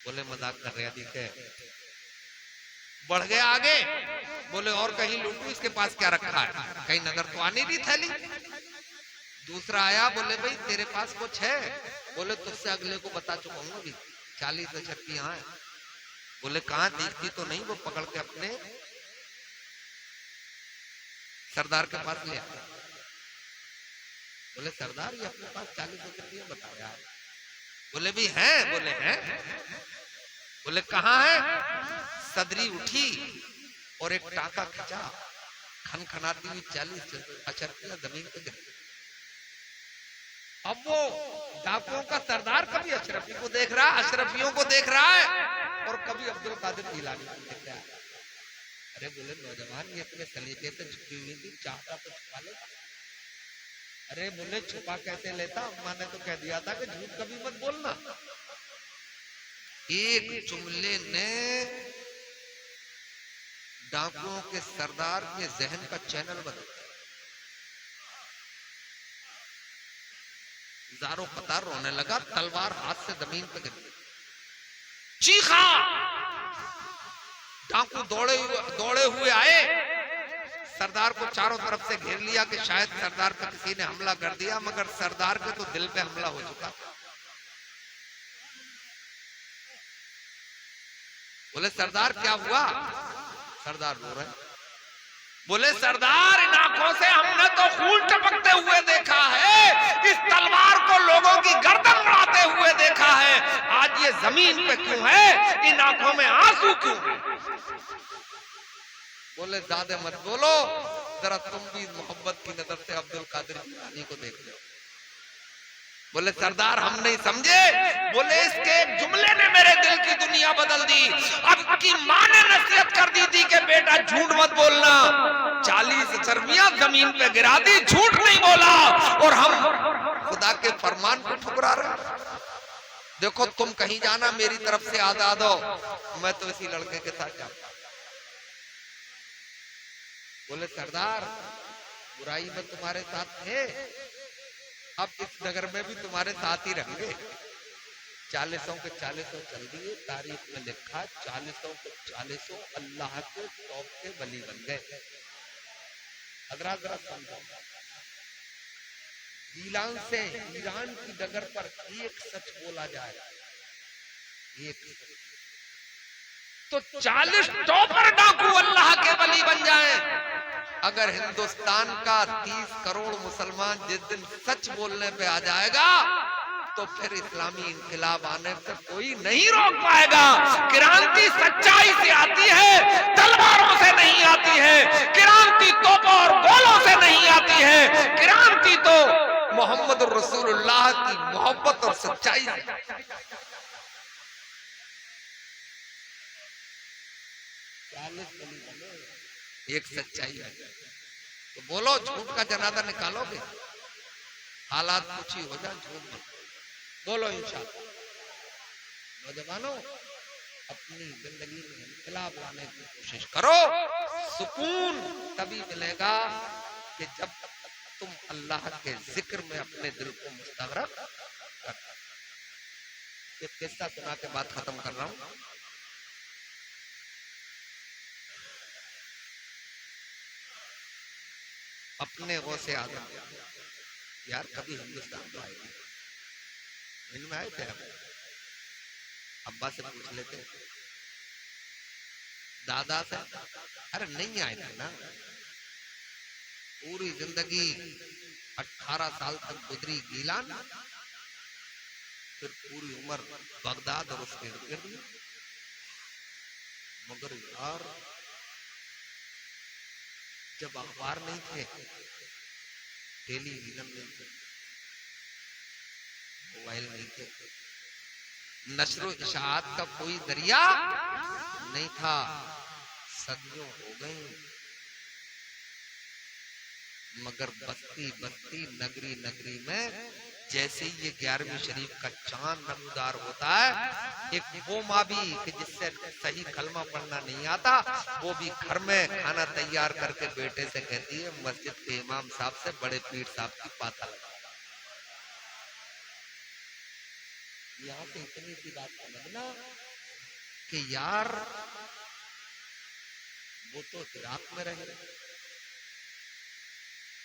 बोले मजाक कर रहे दिखे। बढ़ गया आगे, बोले और कहीं लूटू, इसके पास क्या रखा है, कहीं नजर तो आनी नहीं थैली। दूसरा आया, बोले भाई तेरे पास कुछ है, बोले तुझसे अगले को बता चुका हूँ अभी 40 अशर्फी यहाँ है। बोले कहाँ, दिखती तो नहीं। वो पकड़ के अपने सरदार के पास ले आया। बोले सरदार ये अपने पास 40 अशर्फी बताया। बोले भी है, बोले हैं। बोले कहाँ है। सदरी उठी और एक टाका खींचा, खनखनाती हुई 40 अशर्फियां जमीन पे गिरी। अब वो डाकुओं का सरदार कभी अशरफी को देख रहा है, अशरफियों को देख रहा है, और कभी अब्दुल कादिर जिलानी को देख रहा है। अरे बोले नौजवान ये इतने सलीके से छुपी हुई थी, चाहता तो छुपा लेता। अरे बोले छुपा कैसे लेता, अम्मा ने तो कह दिया था कि झूठ कभी मत बोलना। एक जुमले ने डाकुओं के सरदार के जहन का चैनल बदल दिया। जारो कतार रोने लगा, तलवार हाथ से जमीन पर गिरी, चीखा। डाकू दौड़े हुए आए, सरदार को चारों तरफ से घेर लिया कि शायद सरदार पर किसी ने हमला कर दिया, मगर सरदार के तो दिल पे हमला हो चुका। बोले सरदार क्या हुआ। सरदार रो रहे। बोले सरदार इन आंखों से हमने तो खून टपकते हुए देखा है, इस तलवार को लोगों की गर्दन उड़ाते हुए देखा है, आज ये जमीन पे क्यों है, इन आंखों में आंसू क्यों। बोले ज्यादा मत बोलो, जरा तुम भी मोहब्बत की नजर से अब्दुल कादिर जिलानी को देख लो। बोले सरदार हम नहीं समझे। बोले इसके एक जुमले ने मेरे दिल की दुनिया बदल दी। अब की माँ ने नसीहत कर दी थी कि बेटा झूठ मत बोलना, 40 अशर्फियां जमीन पे गिरा दी, झूठ नहीं बोला, और हम खुदा के फरमान को ठुकरा रहे। देखो तुम कहीं जाना, मेरी तरफ से आजाद हो, मैं तो इसी लड़के के साथ जाऊंगा। बोले सरदार बुराई में तुम्हारे साथ थे, अब इस नगर में भी तुम्हारे साथ ही रहेंगे। 40 के 40 चल दिए, तारीख में लिखा 40 के 40 अल्लाह के खौफ के वली बन गए। हजरात जरा समझो, गीलान से ईरान की डगर पर एक सच बोला जाए, एक तो 40 टॉपर डाकू अल्लाह के वली बन जाए। अगर हिंदुस्तान का 30 करोड़ मुसलमान जिस दिन सच बोलने पे आ जाएगा, तो फिर इस्लामी इनकलाब आने से कोई नहीं रोक पाएगा। क्रांति सच्चाई से आती है, तलवारों से नहीं आती है। क्रांति तोपों और गोलों से नहीं आती है। क्रांति तो मोहम्मद रसूलुल्लाह की मोहब्बत और सच्चाई से। एक सच्चाई है, तो बोलो झूठ का जनाजा निकालोगे, हालात कुछ ही हो जाए, झूठ मत बोलो इंशाअल्लाह। नौजवानों अपनी जिंदगी में इनकलाब लाने की कोशिश करो, सुकून तभी मिलेगा कि जब तुम अल्लाह के जिक्र में अपने दिल को मुस्तगरक कर। एक किस्सा सुना के बात खत्म कर रहा हूं। अपने वो से आदम यार कभी हिंदुस्तान तो आए थे, इनमें आए थे, अब्बा से पूछ लेते, दादा से, अरे नहीं आए थे ना। पूरी जिंदगी 18 साल तक गुजरी गीलान, फिर पूरी उम्र बगदाद और उसके इर्द गिर्द। मगर यार जब अखबार नहीं थे, टेलीविजन नहीं थे, मोबाइल नहीं थे, नशरो इशाअत का कोई जरिया नहीं था, सदियों हो गई, मगर बस्ती बस्ती नगरी नगरी में जैसे ही ये 11वीं शरीफ का चांद नमदार होता है, एक वो माँ भी कि जिससे सही कलमा पढ़ना नहीं आता, वो भी घर में खाना तैयार करके बेटे से कहती है मस्जिद के इमाम साहब से बड़े पीर साहब की पाता लगा। यहाँ से इतनी सी बात समझना कि यार वो तो इराक में रहे,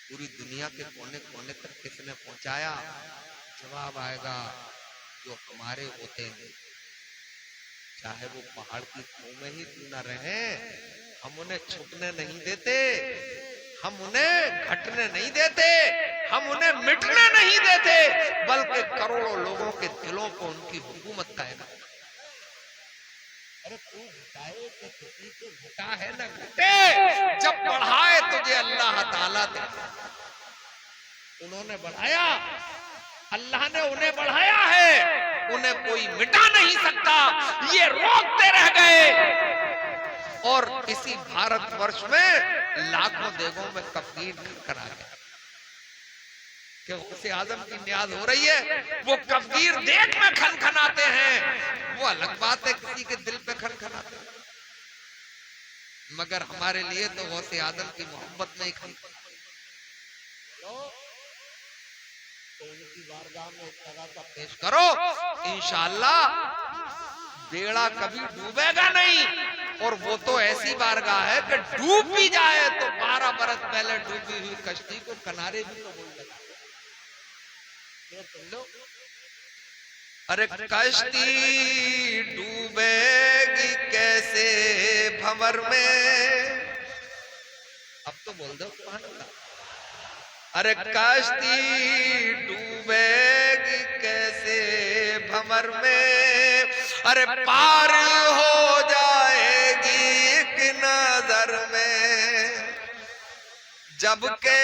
पूरी दुनिया के कोने कोने तक किसने पहुंचाया? जवाब आएगा जो हमारे होते हैं, चाहे वो पहाड़ की खो में ही क्यों न रहे, हम उन्हें छुपने नहीं देते, हम उन्हें घटने नहीं देते, हम उन्हें मिटने नहीं देते, बल्कि करोड़ों लोगों के दिलों को उनकी हुकूमत का है। अरे तू घटाए तो किसी को घटा है ना घटे, जब बढ़ाए तुझे अल्लाह ताला दे। उन्होंने बढ़ाया, अल्लाह ने उन्हें बढ़ाया है, उन्हें कोई मिटा नहीं सकता, ये रोकते रह गए। और इसी भारतवर्ष में लाखों देगों में कफीर करा गया कि उसे आदम की न्याज हो रही है, वो कफीर देख में खनखनाते हैं, वो अलग बात है किसी के दिल पे खनखनाते हैं, मगर हमारे लिए तो गौसे आदम की मोहब्बत में ही खनखनाते। तो उनकी बारगाह में एक तरह का पेश करो, इंशाअल्लाह बेड़ा कभी डूबेगा नहीं। और वो तो ऐसी बारगाह है कि डूब भी जाए तो 12 बरस पहले डूबी हुई कश्ती को किनारे भी तो बोल लगा। अरे कश्ती डूबेगी कैसे भंवर में, अब तो बोल दो सुभान अल्लाह। अरे कश्ती डूबेगी कैसे भंवर में, अरे पार हो जाएगी एक नजर में, जबकि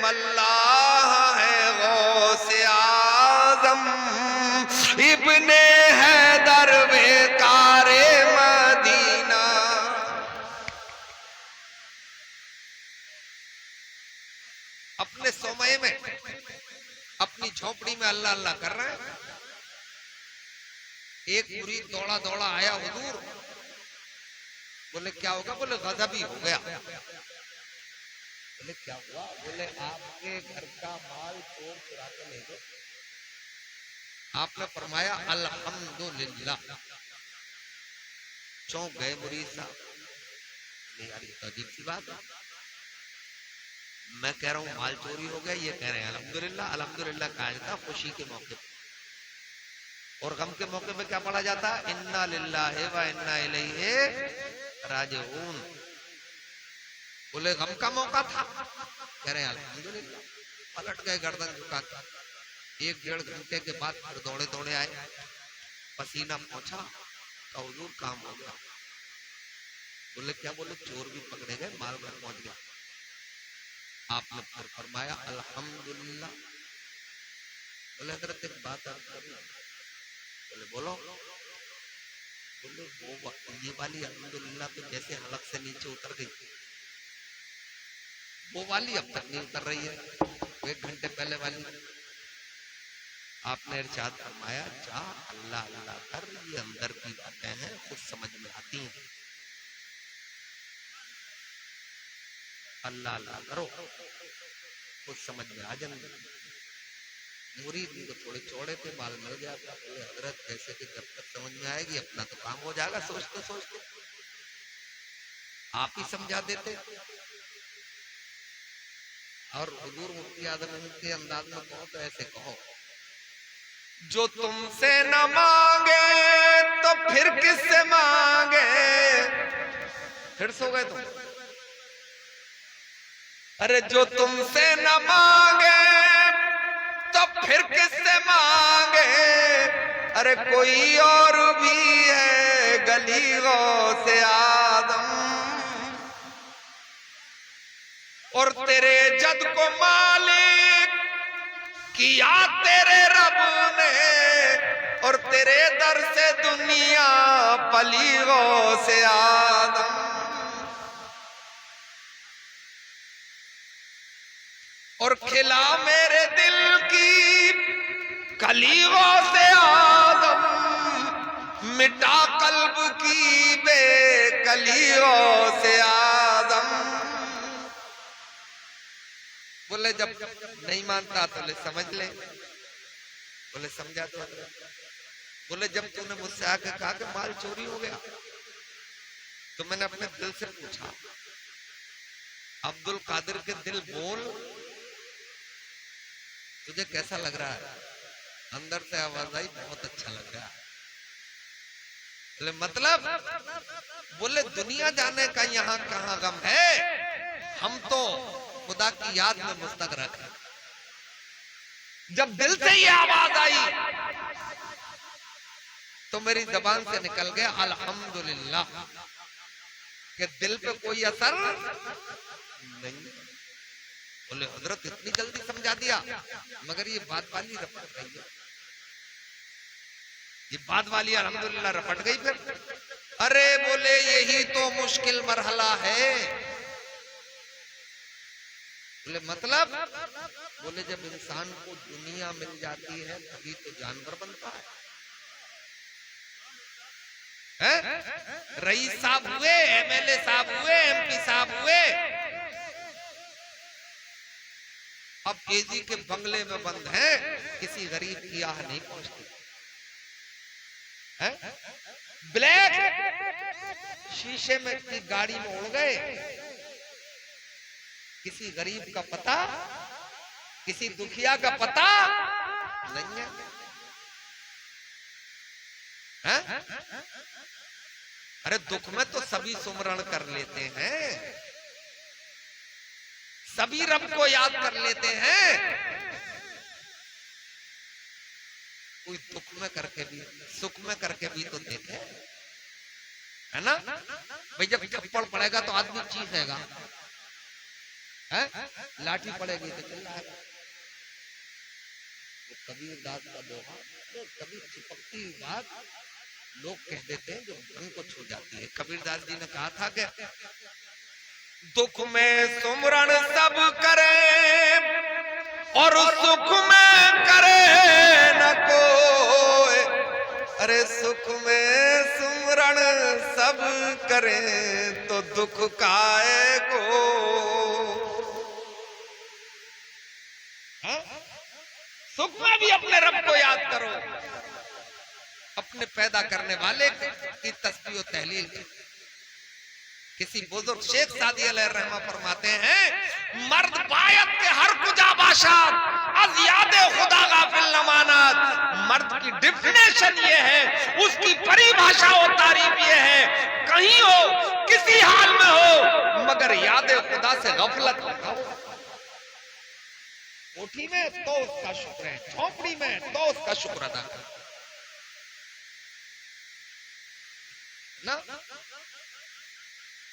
मल्लाह है गौसे आज़म इब्ने हैदर बेकारे मदीना। अपने सोमय में अपनी झोपड़ी में अल्लाह अल्लाह कर रहे हैं। एक मुरीद दौड़ा दौड़ा आया हुजूर, बोले क्या होगा? बोले गजब ही हो गया। बोले क्या हुआ? बोले आपके घर का माल चोर चुरा के ले गए। आपने फरमाया अल्हम्दुलिल्लाह। चौंक गए मुरीद साहब, यार ये तो अजीब सी बात है, मैं कह रहा हूँ माल चोरी हो गया, ये कह रहे हैं अल्हम्दुलिल्लाह। अल्हम्दुलिल्लाह कहा जाता खुशी के मौके पर, और गम के मौके पे क्या पढ़ा जाता? इन्ना लिल्लाहि व इन्ना इलैहि राजिऊन। बोले गम का मौका था, कह रहे हैं अल्हम्दुलिल्लाह। पलट गए गर्दन झुका के। 1-1.5 घंटे के बाद फिर दौड़े दौड़े आए, पसीना पहुंचा तो हुजूर काम हो गया। बोले क्या? बोले चोर भी पकड़े गए, माल घर पहुंच गया। आपने फिर फरमाया अल्हम्दुलिल्लाह। बोले हजरत एक बात आप करो। बोले बोलो। बोले वो ये वाली अल्हम्दुलिल्लाह तो जैसे हलक से नीचे उतर गई, वो वाली अब तक नहीं उतर रही है, 1 घंटे पहले वाली। आपने इरशाद फरमाया जा अल्लाह अल्लाह कर, ये अंदर की बातें हैं, खुद समझ में आती हैं। अल्लाह अल्लाह करो, खुद समझ में आ जाएंगे। मुरीद तो थोड़े चौड़े थे, बाल मिल गया था। बोले हजरत जैसे कि जब तक समझ में आएगी अपना तो काम हो जाएगा, सोचते सोचते आप ही समझा देते। और हुजूर मुफ्ती आजम के अंदाज में कहो तो ऐसे कहो, जो तुमसे न मांगे तो फिर किससे मांगे। फिर सो गए तुम? अरे जो तुमसे न मांगे तो फिर किससे मांगे, अरे कोई और भी है गलीगों से आदम। और तेरे जद को मालिक किया तेरे रब ने, और तेरे दर से दुनिया पलीगों से आदम। और खिला मेरे दिल की कलीगों से आदम, मिटा कल्ब की बेकलीगों से आदम। बोले जब नहीं मानता तो ले समझ ले। बोले समझा तो बोले जब तूने मुझसे आके कहा कि माल चोरी हो गया, तो मैंने अपने दिल से पूछा, अब्दुल कादिर के दिल बोल, तुझे कैसा लग रहा है? अंदर से आवाज आई, बहुत अच्छा लग रहा है। बोले मतलब? बोले दुनिया जाने का यहाँ कहाँ गम है, हम तो खुदा की याद में मुस्तगरक है। जब दिल से ये आवाज आई तो मेरी जबान से निकल गया अल्हम्दुलिल्लाह, कि दिल पे कोई असर नहीं। बोले हजरत इतनी जल्दी समझा दिया, मगर ये बात वाली रपट गई, ये बात वाली अल्हम्दुलिल्लाह रपट गई। फिर अरे बोले यही तो मुश्किल मरहला है। बोले मतलब? बोले जब इंसान को दुनिया मिल जाती है तभी तो जानवर बनता है। रईस साहब हुए, एमएलए साहब हुए, एमपी साहब हुए, अब केजी के बंगले में बंद हैं, किसी गरीब की आह नहीं पहुंचती है। ब्लैक शीशे में की गाड़ी में उड़ गए, किसी गरीब का पता, किसी दुखिया का पता नहीं है, है? अरे दुख में तो सभी सुमरण कर लेते हैं, सभी रब को याद कर लेते हैं, कोई दुख में करके भी, सुख में करके भी तो देखे, है ना? भाई जब थप्पड़ पड़ेगा तो आदमी चीखेगा, है? लाठी पड़ेगी तो चिल्लाएगा। तो कबीर दास का दोहा, तो कभी चिपकती बात लोग कह देते हैं जो मन को छू जाती है। कबीर दास जी ने कहा था कि दुख में सुमरण सब करे और सुख में करे न कोई, अरे सुख में सुमरण सब करे तो दुख काहे को। सुख में भी अपने रब को याद करो, अपने पैदा करने वाले की तस्बीह और तहलील। किसी बुजुर्ग शेख सादी अलैहिर्रहमा फरमाते हैं, मर्द बायत के हर कुजा बाशात अज याद खुदा गाफिल नमानात। मर्द की डिफिनेशन ये है, उसकी परिभाषा और तारीफ ये है, कहीं हो किसी हाल में हो मगर याद खुदा से गफलत न हो। कोठी में तो उसका शुक्र है, झोपड़ी में तो उसका शुक्र अदा कर ना।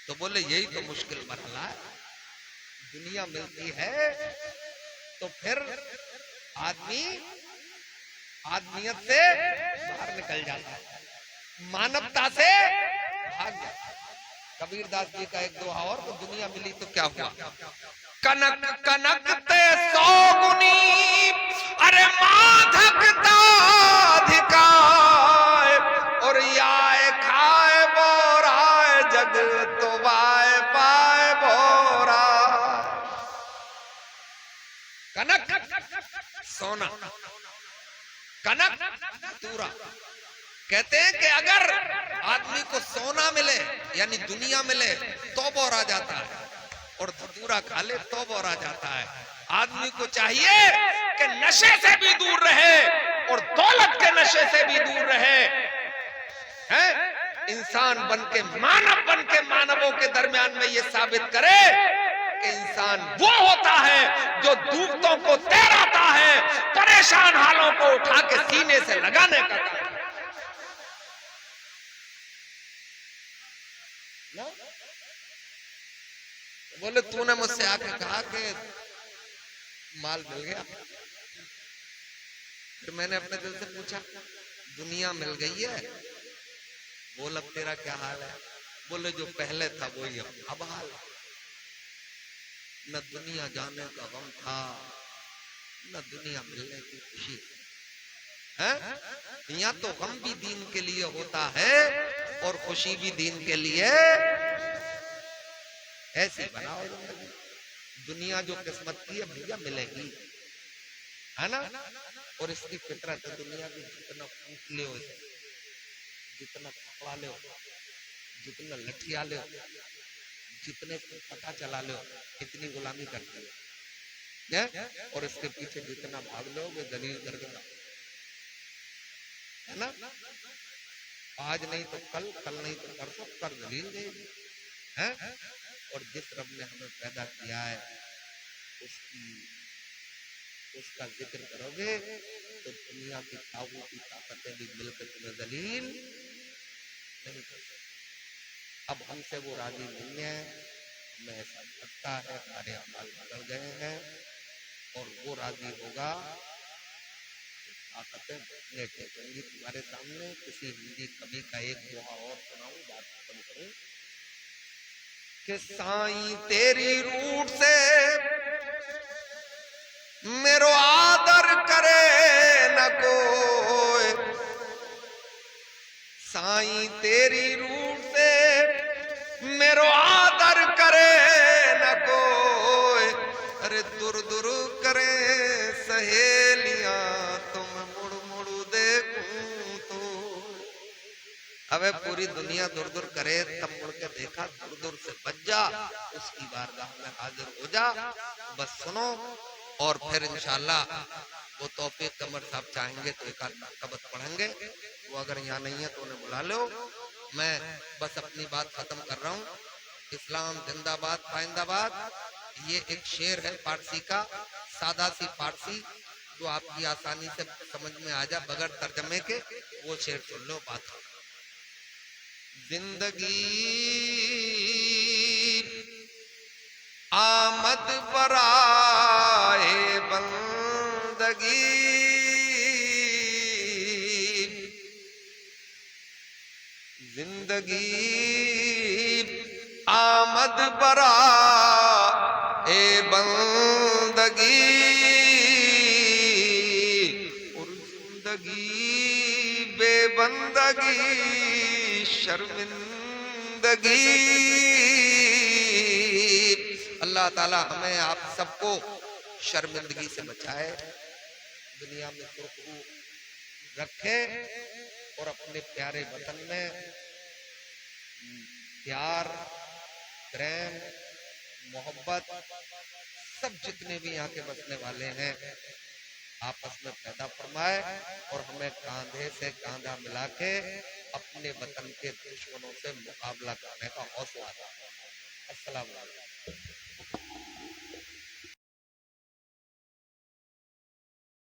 तो बोले यही तो मुश्किल मरहला है, दुनिया मिलती है तो फिर आदमी आदमियत से बाहर निकल जाता है, मानवता से भाग जाता है। कबीर दास जी का एक दोहा और, तो दुनिया मिली तो क्या हुआ, कनक कनक ते सौ गुनी, अरे माधकता अधिकाय, और याय खाए बोराय जग तो बाय पाए बोरा। कनक सोना, कनक तूरा। कहते हैं कि अगर आदमी को सोना मिले यानी दुनिया मिले तो बोरा जाता है, और धतूरा खा ले तो बोरा जाता है। आदमी को चाहिए कि नशे से भी दूर रहे और दौलत के नशे से भी दूर रहे, हैं? इंसान बनके मानवों के दरमियान में ये साबित करे कि इंसान वो होता है जो डूबतों को तैराता है, परेशान हालों को उठा के सीने से लगाने का काम। बोले तूने मुझसे आके कहा कि माल मिल गया, फिर मैंने अपने दिल से पूछा दुनिया मिल गई है, बोल अब तेरा क्या हाल है? बोले जो पहले था वही अब हाल है। न दुनिया जाने का गम था, न दुनिया मिलने की खुशी है। यहाँ तो गम भी दीन के लिए होता है और खुशी भी दीन के लिए। ऐसे बनाओ जिंदगी, दुनिया जो किस्मत की है भैया मिलेगी, है ना? और इसकी फितरत है दुनिया की, जितना कूट ले, जितना पकड़ा ले, जितना लठिया ले, जितने को पता चला लो, इतनी गुलामी करती है। और इसके पीछे जितना भाग लो वो दलील कर देगा, है ना। आज नहीं तो कल, कल नहीं तो परसों, कर दलील देगी, है। और जिस रब ने हमें पैदा किया है उसका जिक्र करोगे तो दुनिया की ताकूती ताकतें भी मिलकर तुम्हें दलील नहीं कर सकती। अब हमसे वो राजी नहीं है, हमें ऐसा लगता है हमारे अमाल बदल गए हैं, और वो राजी होगा ताकतें घुटने टेकेंगी तुम्हारे सामने। किसी हिंदी कवि का एक दोहा और सुनाऊं, बात खत्म करूं कि साईं तेरी रूट से मेरो आदर करे न कोई, साईं तेरी रूट से मेरो आदर करे न कोई, अरे दूर दूर करे सहेलियां तुम मुड़ मुड़ देखूं तो। अबे पूरी दुनिया दूर दूर करे तब मुड़ के देखा, दूर दूर से बच जा, उसकी बारगाह में हाजिर हो जा। बस सुनो, और फिर इंशाल्लाह वो तौफीक कमर साहब चाहेंगे तो एक आध कबत पढ़ेंगे, वो अगर यहाँ नहीं है तो उन्हें बुला लो। मैं बस अपनी बात खत्म कर रहा हूँ। इस्लाम जिंदाबाद पाइंदाबाद, ये एक शेर है फारसी का, सादा सी फारसी, जो आपकी आसानी से समझ में आ जाए बगैर तर्जमे के, वो शेर सुन लो, बात हो। जिंदगी आमद बराए बंदगी, जिंदगी आमद बराए बंदगी, और जिंदगी बेबंदगी शर्मिंदगी। अल्लाह ताला हमें आप सबको शर्मिंदगी से बचाए, दुनिया में सुरखरू रखे, और अपने प्यारे वतन में प्यार, प्रेम, मोहब्बत, सब जितने भी यहाँ के बसने वाले हैं आपस में पैदा फरमाए, और हमें कांधे से कांधा मिला के अपने वतन के दुश्मनों से मुकाबला करने का हौसला दें। अस्सलाम वालेकुम।